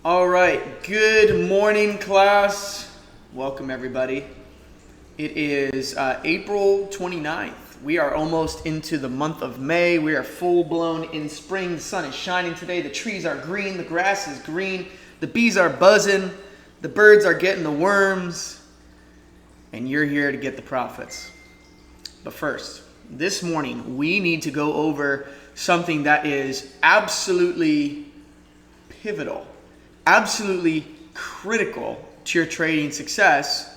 All right, good morning, class. Welcome, everybody. It is April 29th. We are almost into the month of May. We are full-blown in spring. The sun is shining today. The trees are green. The grass is green. The bees are buzzing. The birds are getting the worms. And you're here to get the profits. But first, this morning, we need to go over something that is absolutely pivotal, absolutely critical to your trading success.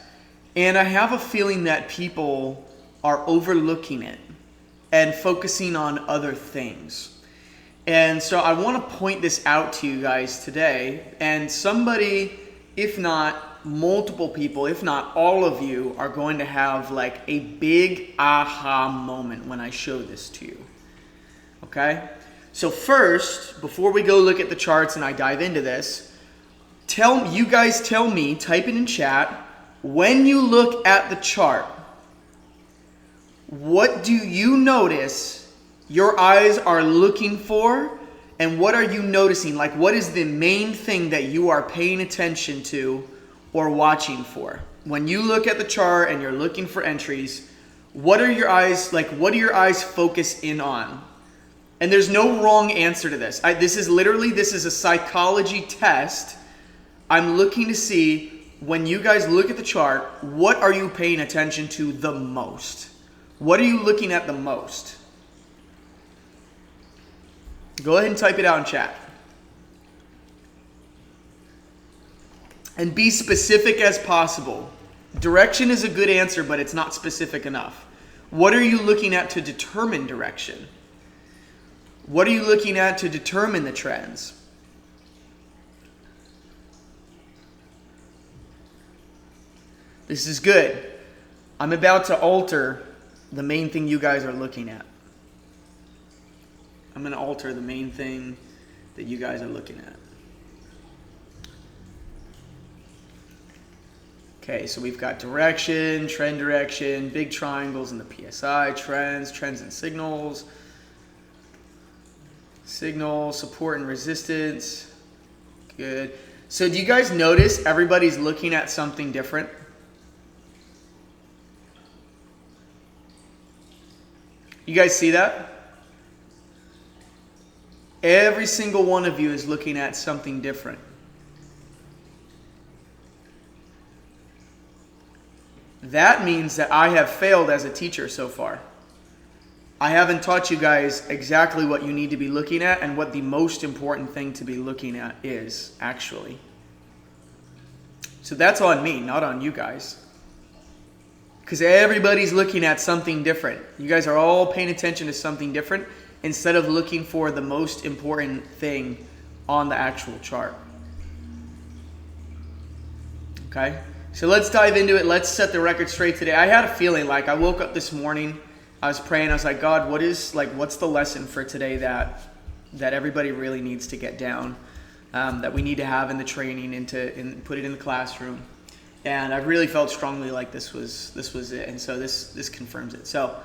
And I have a feeling that people are overlooking it and focusing on other things. And so I want to point this out to you guys today. And somebody, if not multiple people, if not all of you, are going to have like a big aha moment when I show this to you. Okay? So first, before we go look at the charts and I dive into this, tell me, type it in chat, when you look at the chart, what do you notice your eyes are looking for, and what are you noticing? Like, what is the main thing that you are paying attention to or watching for? When you look at the chart and you're looking for entries, what are your eyes focus in on? And there's no wrong answer to this. This is a psychology test. I'm looking to see, when you guys look at the chart, what are you paying attention to the most? What are you looking at the most? Go ahead and type it out in chat. And be specific as possible. Direction is a good answer, but it's not specific enough. What are you looking at to determine direction? What are you looking at to determine the trends? This is good. I'm about to alter the main thing you guys are looking at. I'm going to alter the main thing that you guys are looking at. Okay, so we've got direction, trend direction, big triangles in the PSI, trends and signals. Signal, support and resistance. Good. So do you guys notice everybody's looking at something different? You guys see that? Every single one of you is looking at something different. That means that I have failed as a teacher so far. I haven't taught you guys exactly what you need to be looking at and what the most important thing to be looking at is, actually. So that's on me, not on you guys. Because everybody's looking at something different. You guys are all paying attention to something different instead of looking for the most important thing on the actual chart. Okay? So let's dive into it. Let's set the record straight today. I had a feeling, like I woke up this morning, I was praying, I was like, God, what's the lesson for today that everybody really needs to get down, that we need to have in the training and put it in the classroom. And I really felt strongly like this was it. And so this confirms it. So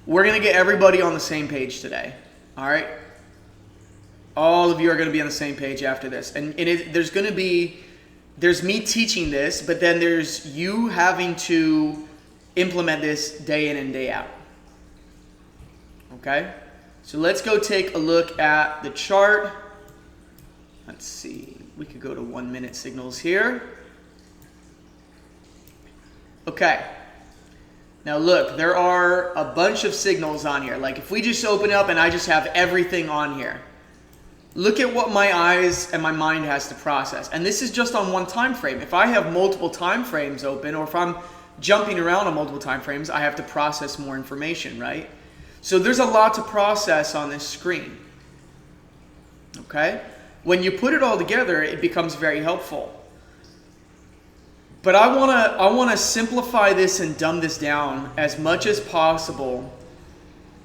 we're going to get everybody on the same page today. All right? All of you are going to be on the same page after this. And there's me teaching this, but then there's you having to implement this day in and day out. Okay? So let's go take a look at the chart. Let's see. We could go to 1 minute signals here. Okay. Now look, there are a bunch of signals on here. Like if we just open up and I just have everything on here. Look at what my eyes and my mind has to process. And this is just on one time frame. If I have multiple time frames open, or if I'm jumping around on multiple time frames, I have to process more information, right? So there's a lot to process on this screen. Okay? When you put it all together, it becomes very helpful. But I want to simplify this and dumb this down as much as possible.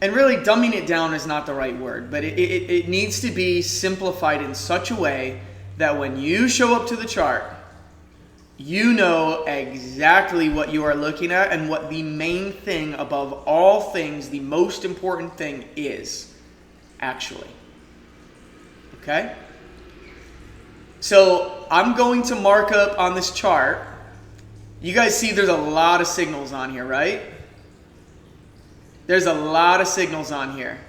And really, dumbing it down is not the right word, but it needs to be simplified in such a way that when you show up to the chart, you know exactly what you are looking at and what the main thing above all things, the most important thing is, actually. Okay? So I'm going to mark up on this chart. You guys see there's a lot of signals on here, right? There's a lot of signals on here.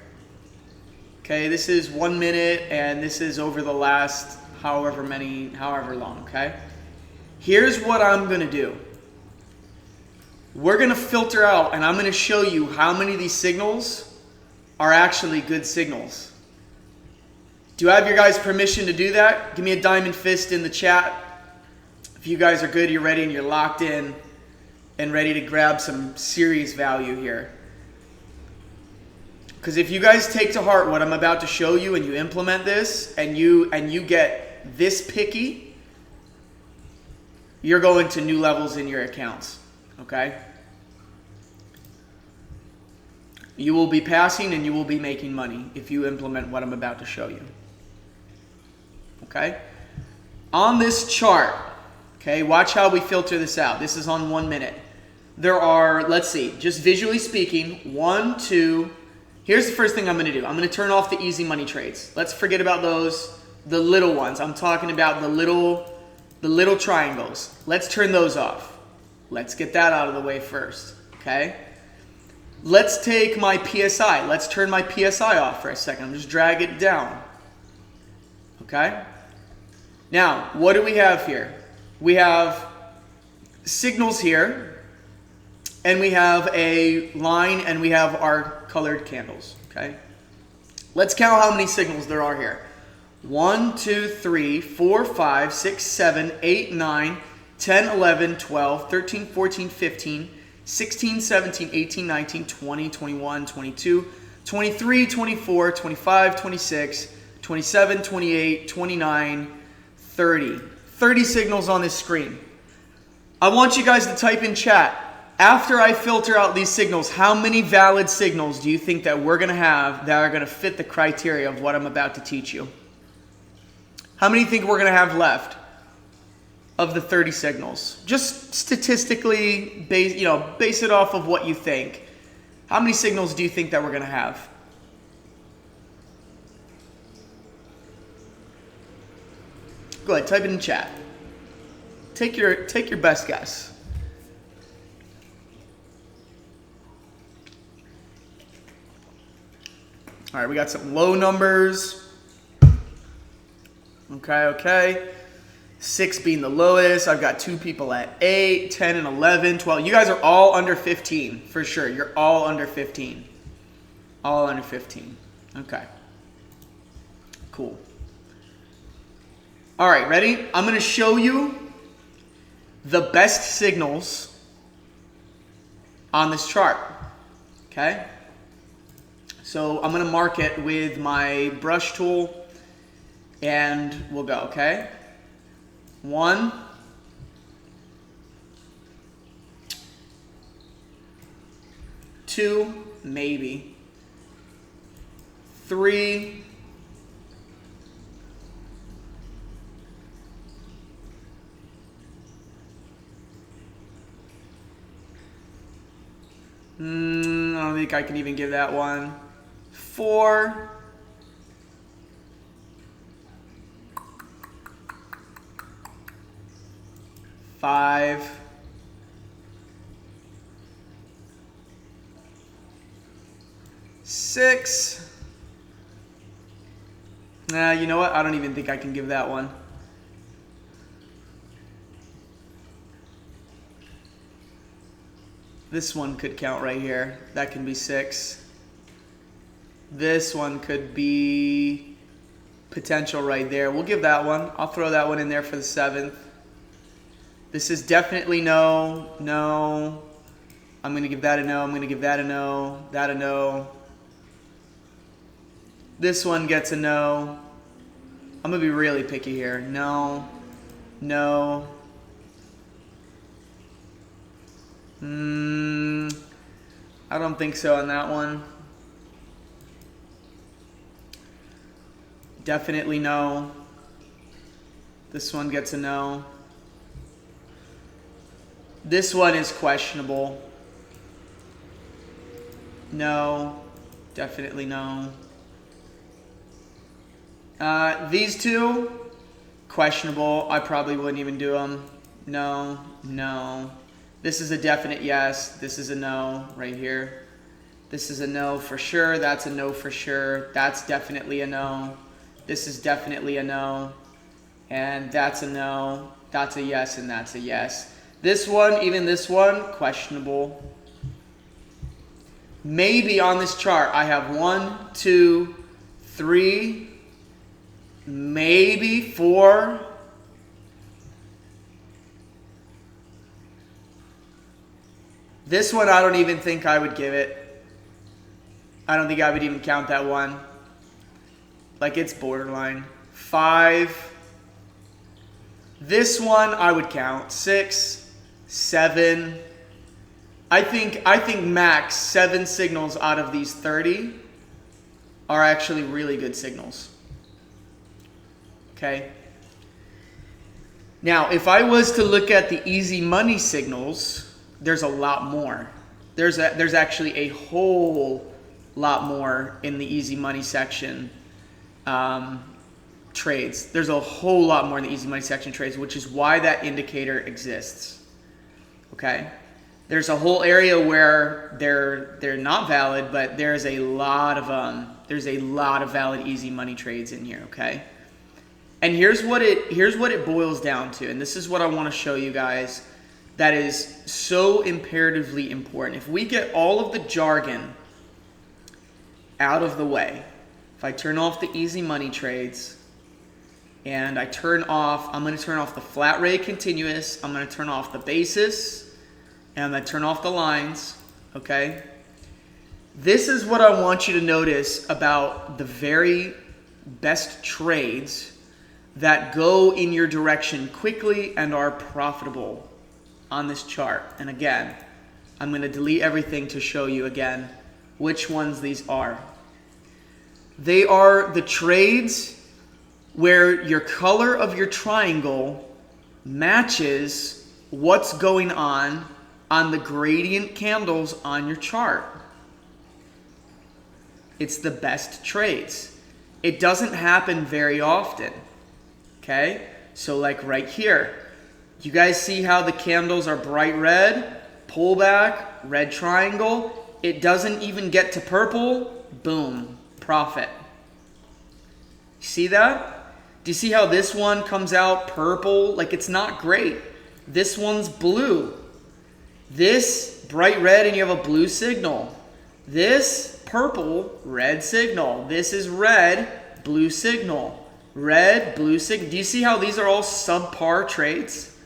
Okay, this is 1 minute and this is over the last however long, okay? Here's what I'm gonna do. We're gonna filter out and I'm gonna show you how many of these signals are actually good signals. Do I have your guys' permission to do that? Give me a diamond fist in the chat. If you guys are good, you're ready and you're locked in and ready to grab some serious value here. Because if you guys take to heart what I'm about to show you and you implement this and you get this picky, you're going to new levels in your accounts, okay? You will be passing and you will be making money if you implement what I'm about to show you. Okay? On this chart, okay, watch how we filter this out. This is on 1 minute. There are, let's see, just visually speaking, 1, 2. Here's the first thing I'm going to do. I'm going to turn off the easy money trades. Let's forget about those, the little ones. I'm talking about the little triangles. Let's turn those off. Let's get that out of the way first, okay? Let's take my PSI. Let's turn my PSI off for a second. I'm just drag it down, okay? Now, what do we have here? We have signals here, and we have a line, and we have our colored candles, okay? Let's count how many signals there are here. 1, 2, 3, 4, 5, 6, 7, 8, 9, 10, 11, 12, 13, 14, 15, 16, 17, 18, 19, 20, 21, 22, 23, 24, 25, 26, 27, 28, 29, 30. 30 signals on this screen. I want you guys to type in chat, after I filter out these signals, how many valid signals do you think that we're going to have that are going to fit the criteria of what I'm about to teach you? How many think we're going to have left of the 30 signals? Just statistically, base it off of what you think. How many signals do you think that we're going to have? Go ahead, type it in chat. Take your best guess. All right, we got some low numbers. Okay. 6 being the lowest. I've got 2 people at 8, 10, and 11, 12. You guys are all under 15, for sure. You're all under 15. All under 15. Okay. Cool. All right, ready? I'm going to show you the best signals on this chart. Okay? So I'm going to mark it with my brush tool and we'll go, okay? 1, 2, maybe. 3, 4, I don't think I can even give that one. 4, 5, 6. Nah, you know what? I don't even think I can give that one. This one could count right here. That can be 6. This one could be potential right there. We'll give that one. I'll throw that one in there for the 7th. This is definitely no, no. I'm going to give that a no. I'm going to give that a no. That a no. This one gets a no. I'm going to be really picky here. No. No. I don't think so on that one. Definitely no. This one gets a no. This one is questionable. No. Definitely no. These two, questionable. I probably wouldn't even do them. No, no. This is a definite yes. This is a no right here. This is a no for sure. That's a no for sure. That's definitely a no. This is definitely a no. And that's a no. That's a yes, and that's a yes. This one, even this one, questionable. Maybe on this chart I have 1, 2, 3, maybe 4. This one I don't even think I would give it. I don't think I would even count that one. Like, it's borderline. 5. This one I would count. 6, 7. I think max 7 signals out of these 30 are actually really good signals. Okay. Now, if I was to look at the easy money signals, there's a lot more. There's actually a whole lot more in the easy money section trades. There's a whole lot more in the easy money section trades, which is why that indicator exists. Okay. There's a whole area where they're not valid, but there's a lot of valid easy money trades in here. Okay. And here's what it boils down to, and this is what I want to show you guys that is so imperatively important. If we get all of the jargon out of the way, if I turn off the easy money trades and I'm going to turn off the flat rate continuous, I'm going to turn off the basis, and I'm going to turn off the lines, okay? This is what I want you to notice about the very best trades that go in your direction quickly and are profitable on this chart. And again, I'm going to delete everything to show you again which ones these are. They are the trades where your color of your triangle matches what's going on the gradient candles on your chart. It's the best trades. It doesn't happen very often. Okay? So like right here, you guys see how the candles are bright red, pullback, red triangle. It doesn't even get to purple. Boom, profit. See that? Do you see how this one comes out purple? Like, it's not great. This one's blue. This bright red and you have a blue signal. This purple, red signal. This is red, blue signal. Red, blue signal. Do you see how these are all subpar trades?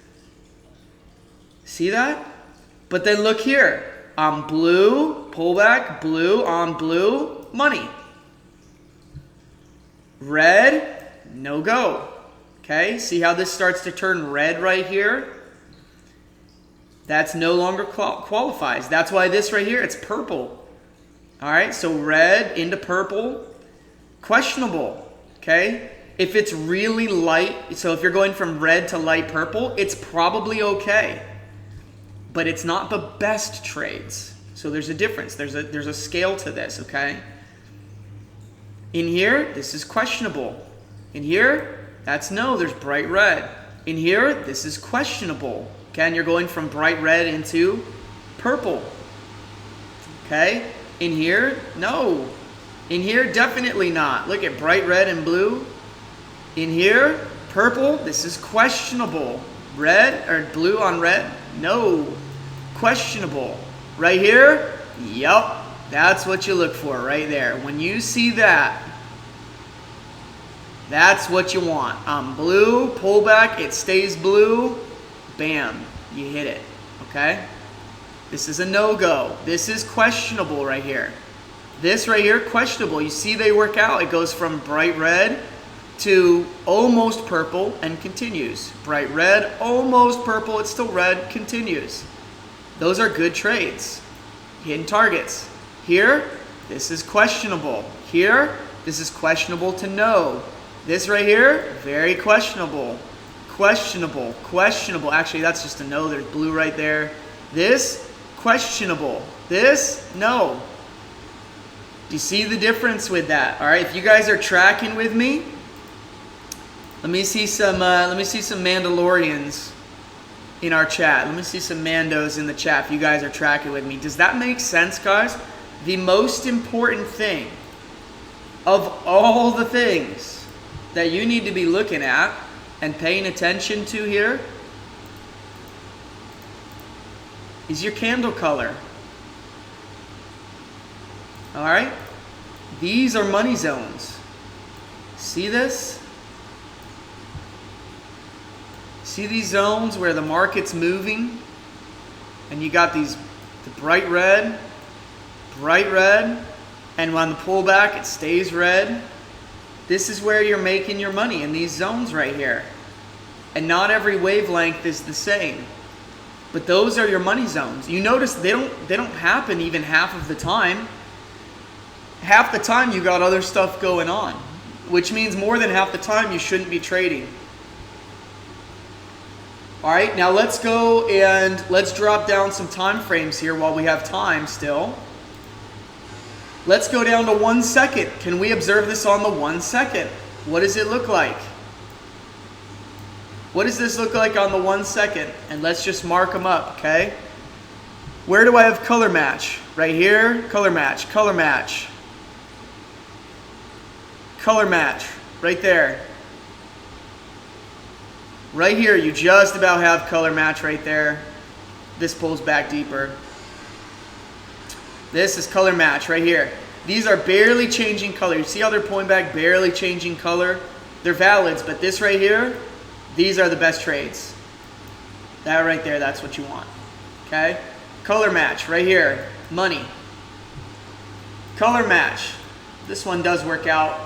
See that? But then look here. On blue, pullback, blue, on blue, money. Red, no go. Okay, see how this starts to turn red right here? That's no longer qualifies. That's why this right here, it's purple. All right, so red into purple, questionable. Okay, if it's really light, so if you're going from red to light purple, it's probably okay. But it's not the best trades. So there's a difference. There's a scale to this, okay? In here, this is questionable. In here, that's no, there's bright red. In here, this is questionable. Okay, and you're going from bright red into purple. Okay? In here, no. In here, definitely not. Look at bright red and blue. In here, purple, this is questionable. Red or blue on red, no. Questionable. Right here, yup. That's what you look for right there. When you see that, that's what you want. Blue, pullback, it stays blue. Bam, you hit it. Okay? This is a no-go. This is questionable right here. This right here, questionable. You see they work out. It goes from bright red to almost purple and continues. Bright red, almost purple, it's still red, continues. Those are good trades. Hidden targets. Here, this is questionable. Here, this is questionable to no. This right here, very questionable. Questionable, questionable. Actually, that's just a no. There's blue right there. This, questionable. This, no. Do you see the difference with that? All right, if you guys are tracking with me, Let me see some Mandalorians in our chat. Let me see some Mandos in the chat if you guys are tracking with me. Does that make sense, guys? The most important thing of all the things that you need to be looking at and paying attention to here is your candle color. All right? These are money zones. See this? See these zones where the market's moving and you got these, the bright red, and on the pullback it stays red. This is where you're making your money, in these zones right here. And not every wavelength is the same, but those are your money zones. You notice they don't happen even half of the time. Half the time you got other stuff going on, which means more than half the time you shouldn't be trading. All right, now let's go and let's drop down some time frames here while we have time still. Let's go down to 1 second. Can we observe this on the 1 second? What does it look like? What does this look like on the 1 second? And let's just mark them up, okay? Where do I have color match? Right here, color match, color match. Color match, right there. Right here, you just about have color match right there. This pulls back deeper. This is color match right here. These are barely changing color. You see how they're pulling back, barely changing color? They're valids, but this right here, these are the best trades. That right there, that's what you want. Okay? Color match right here, money. Color match. This one does work out.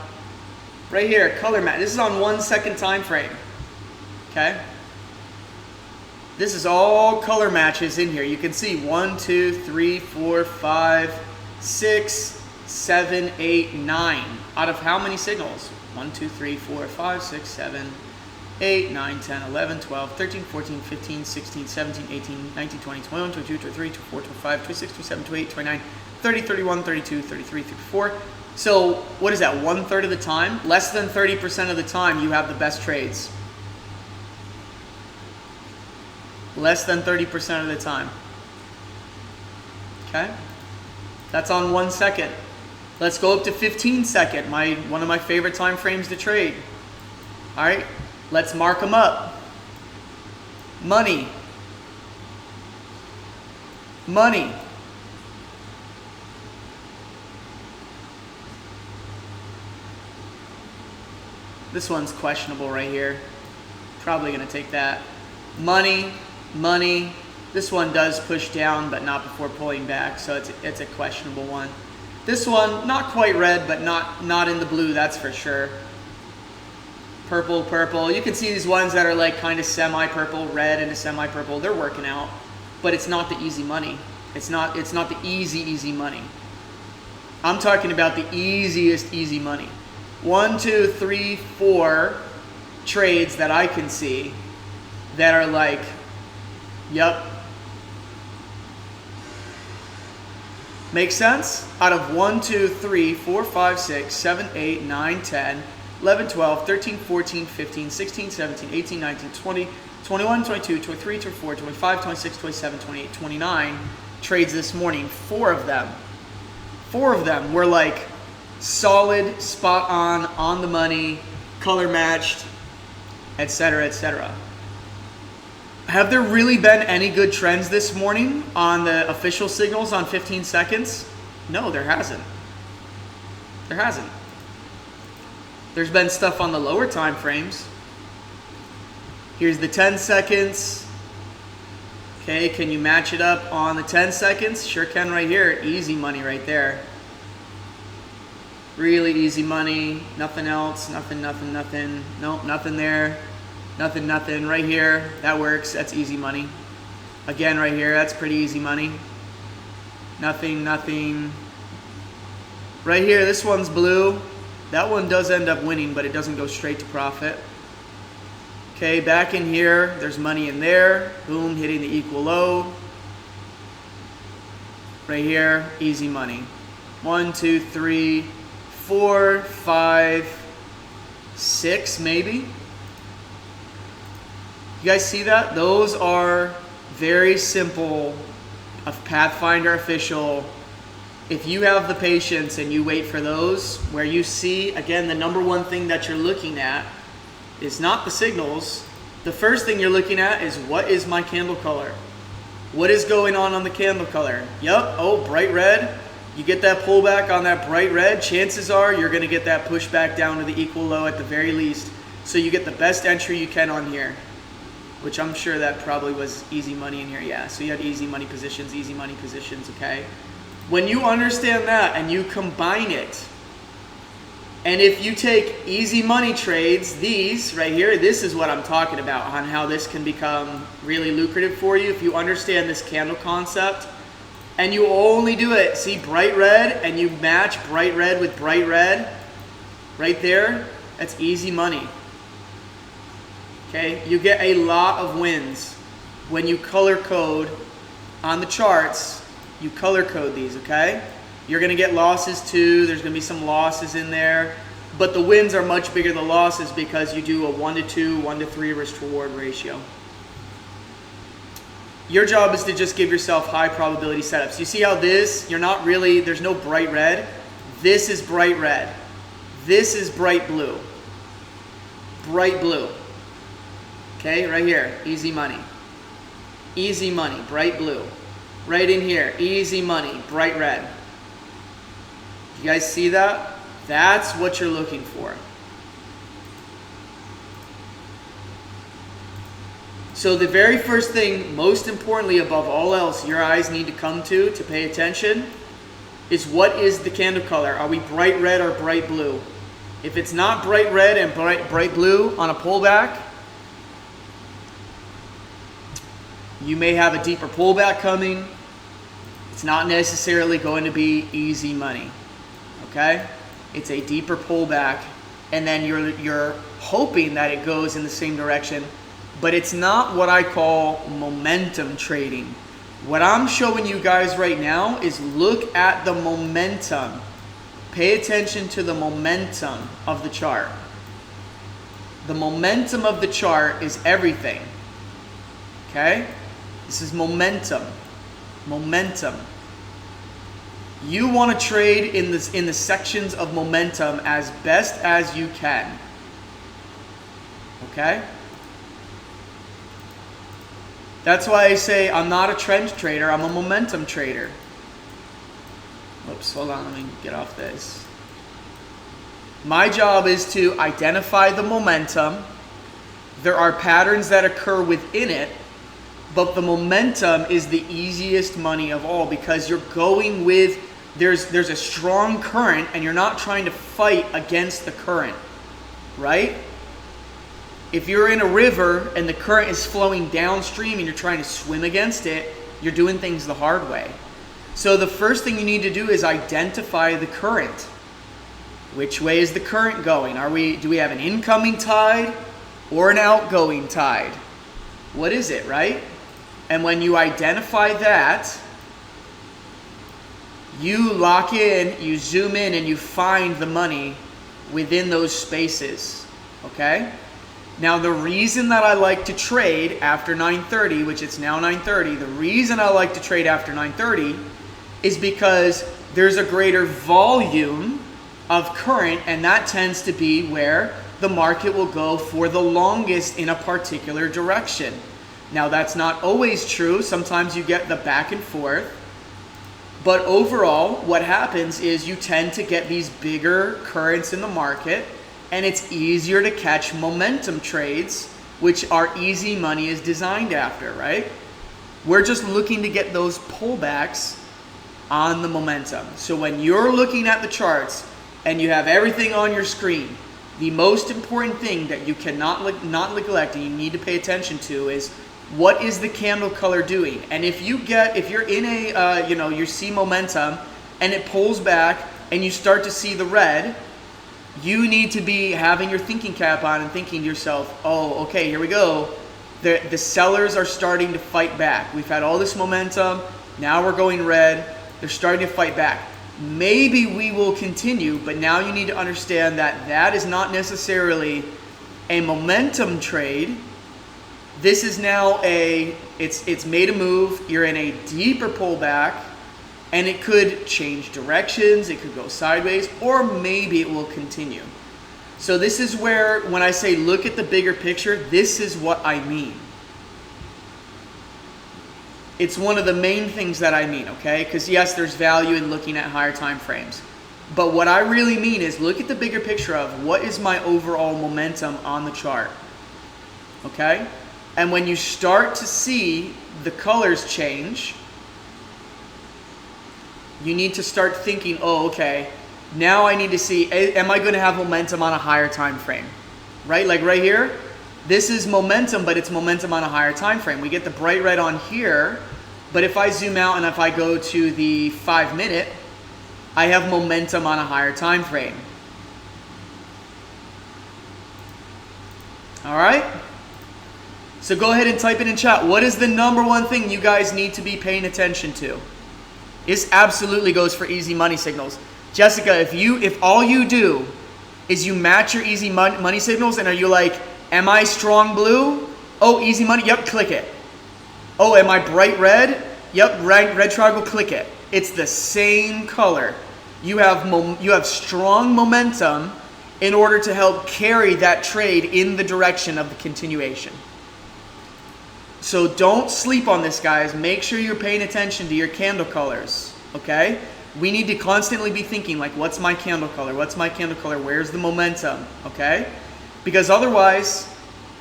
Right here, color match. This is on 1 second time frame. Okay? This is all color matches in here. You can see 1, 2, 3, 4, 5, 6, 7, 8, 9. Out of how many signals? 1, 2, 3, 4, 5, 6, 7, 8, 9, 10, 11, 12, 13, 14, 15, 16, 17, 18, 19, 20, 21, 22, 23, 24, 25, 26, 27, 28, 29, 30, 31, 32, 33, 34. So what is that, 1/3 of the time? Less than 30% of the time you have the best trades. Less than 30% of the time. Okay? That's on 1 second. Let's go up to 15 second, one of my favorite time frames to trade. All right, let's mark them up. Money. Money. This one's questionable right here. Probably going to take that. Money, money. This one does push down, but not before pulling back, so it's a questionable one. This one, not quite red, but not in the blue, that's for sure. Purple, purple. You can see these ones that are like kind of semi-purple, red and a semi-purple. They're working out, but it's not the easy money. It's not the easy money. I'm talking about the easiest easy money. 1, 2, 3, 4 trades that I can see that are like, yep. Make sense? Out of 1, 2, 3, 4, 5, 6, 7, 8, 9, 10, 11, 12, 13, 14, 15, 16, 17, 18, 19, 20, 21, 22, 23, 24, 25, 26, 27, 28, 29 trades this morning. 4 of them were like solid, spot on the money, color matched, etc., etc. Have there really been any good trends this morning on the official signals on 15 seconds? No, there hasn't. There hasn't. There's been stuff on the lower time frames. Here's the 10 seconds. Okay, can you match it up on the 10 seconds? Sure can right here. Easy money right there. Really easy money. Nothing else. Nothing. Nope, nothing there. Nothing. Right here. That works. That's easy money. Again, right here. That's pretty easy money. Nothing. Right here. This one's blue. That one does end up winning, but it doesn't go straight to profit. Okay, back in here. There's money in there. Boom, hitting the equal low. Right here. Easy money. 1, 2, 3, 4, 5, 6 maybe. You guys see that? Those are very simple of Pathfinder official. If you have the patience and you wait for those, where you see, again, the number one thing that you're looking at is not the signals. The first thing you're looking at is, what is my candle color? What is going on the candle color? Yup, oh, bright red. You get that pullback on that bright red, chances are you're going to get that pushback down to the equal low at the very least. So you get the best entry you can on here, which I'm sure that probably was easy money in here. Yeah, so you had easy money positions, okay? When you understand that and you combine it, and if you take easy money trades, these right here, this is what I'm talking about on how this can become really lucrative for you if you understand this candle concept. And you only do it, see bright red, and you match bright red with bright red, right there, that's easy money. Okay, you get a lot of wins when you color code on the charts. You color code these, okay? You're going to get losses too. There's going to be some losses in there. But the wins are much bigger than the losses because you do a 1-to-2, 1-to-3 risk-to-reward ratio. Your job is to just give yourself high probability setups. You see how this, you're not really, there's no bright red. This is bright red. This is bright blue. Bright blue. Okay, right here, easy money. Easy money, bright blue. Right in here, easy money, bright red. You guys see that? That's what you're looking for. So the very first thing, most importantly above all else, your eyes need to come to pay attention, is what is the candle color? Are we bright red or bright blue? If it's not bright red and bright blue on a pullback, you may have a deeper pullback coming. It's not necessarily going to be easy money, okay? It's a deeper pullback, and then you're hoping that it goes in the same direction, but it's not what I call momentum trading. What I'm showing you guys right now is look at the momentum. Pay attention to the momentum of the chart. The momentum of the chart is everything, okay? This is momentum. Momentum. You want to trade in the sections of momentum as best as you can. Okay? That's why I say I'm not a trend trader, I'm a momentum trader. Oops, hold on, let me get off this. My job is to identify the momentum. There are patterns that occur within it, but the momentum is the easiest money of all because you're going with, there's a strong current and you're not trying to fight against the current, right? If you're in a river and the current is flowing downstream and you're trying to swim against it, you're doing things the hard way. So the first thing you need to do is identify the current. Which way is the current going? Do we have an incoming tide or an outgoing tide? What is it, right? And when you identify that, you lock in, you zoom in, and you find the money within those spaces, okay? Now, the reason that I like to trade after 9:30, which it's now 9:30, the reason I like to trade after 9:30 is because there's a greater volume of current, and that tends to be where the market will go for the longest in a particular direction. Now, that's not always true. Sometimes you get the back and forth. But overall, what happens is you tend to get these bigger currents in the market, and it's easier to catch momentum trades, which our easy money is designed after, right? We're just looking to get those pullbacks on the momentum. So when you're looking at the charts and you have everything on your screen, the most important thing that you cannot not neglect and you need to pay attention to is what is the candle color doing? And if you're in a, you see momentum and it pulls back and you start to see the red, you need to be having your thinking cap on and thinking to yourself, oh, okay, here we go. The sellers are starting to fight back. We've had all this momentum. Now we're going red. They're starting to fight back. Maybe we will continue, but now you need to understand that that is not necessarily a momentum trade. This is now it's made a move. You're in a deeper pullback, and it could change directions. It could go sideways, or maybe it will continue. So this is where, when I say look at the bigger picture, this is what I mean. It's one of the main things that I mean, okay? Because yes, there's value in looking at higher time frames. But what I really mean is look at the bigger picture of what is my overall momentum on the chart, okay? And when you start to see the colors change, you need to start thinking, oh, okay, now I need to see, am I going to have momentum on a higher time frame, right? Like right here, this is momentum, but it's momentum on a higher time frame. We get the bright red on here, but if I zoom out and if I go to the 5 minute, I have momentum on a higher time frame. All right? So go ahead and type it in chat. What is the number one thing you guys need to be paying attention to? This absolutely goes for easy money signals. Jessica, if all you do is you match your easy money signals, and are you like, am I strong blue? Oh, easy money, yep, click it. Oh, am I bright red? Yep, red triangle, click it. It's the same color. You have strong momentum in order to help carry that trade in the direction of the continuation. So don't sleep on this, guys. Make sure you're paying attention to your candle colors, okay? We need to constantly be thinking, like, what's my candle color? What's my candle color? Where's the momentum, okay? Because otherwise,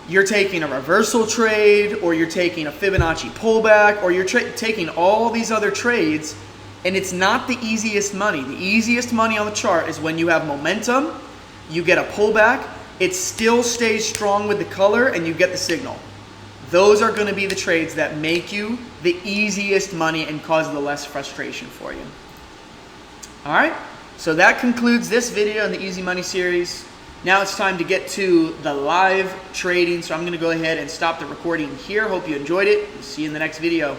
you're taking a reversal trade, or you're taking a Fibonacci pullback, or you're taking all these other trades, and it's not the easiest money. The easiest money on the chart is when you have momentum, you get a pullback, it still stays strong with the color, and you get the signal. Those are going to be the trades that make you the easiest money and cause the less frustration for you. All right, so that concludes this video in the Easy Money series. Now it's time to get to the live trading, so I'm going to go ahead and stop the recording here. Hope you enjoyed it. See you in the next video.